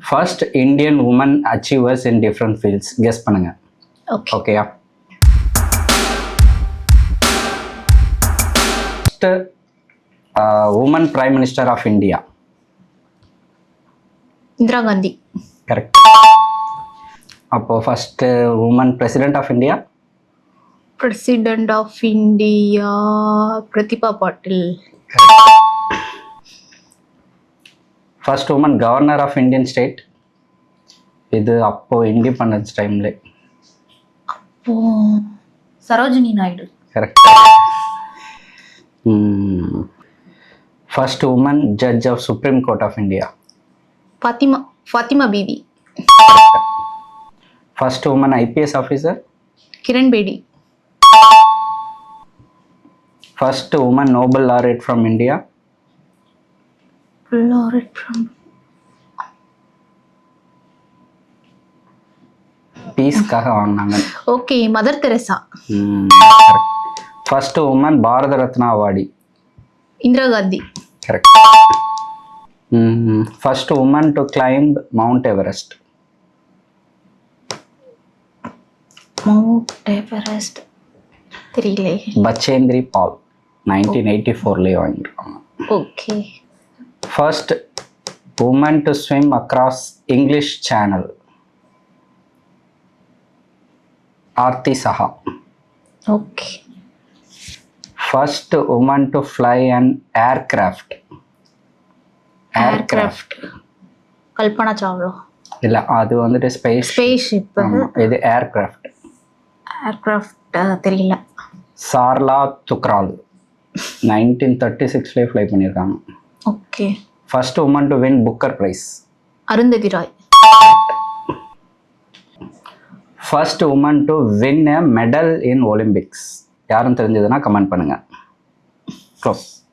First Indian woman achievers in different fields guess பண்ணுங்க. Okay. ஓகேயா? First woman prime minister of India. Indira Gandhi. Correct. அப்போ first woman president of India. President of India Pratibha Patil. First woman governor of Indian state. இது அப்போ independence டைம்ல. அப்போ Sarojini Naidu. Correct. First woman judge of supreme court of India. Fathima Beevi. First woman IPS officer. Kiran Bedi. First woman Nobel laureate from India. Laureate from பீஸ்க்காக வாங்கினாங்க. Okay, mother Teresa. First woman Bharat Ratna awardee. Indira Gandhi. Correct. First woman to climb mount Everest. Mount Everest தெரியல. பச்சேந்திரி பால் 1984 வாங்கியிருக்காங்க. Okay. First woman to swim across English channel. Arati Saha. Okay. First woman to fly an aircraft. Aircraft Kalpana Chawla. இல்லை, அது வந்துட்டு spaceship. இது aircraft. Aircraft தெரியல. Sarla Thukral 1936 fly பண்ணியிருக்காங்க. Okay. First woman to win Booker prize. Arundhati Roy. First woman to win a medal in Olympics. யாரும் தெரிஞ்சதுன்னா comment பண்ணுங்க. Close.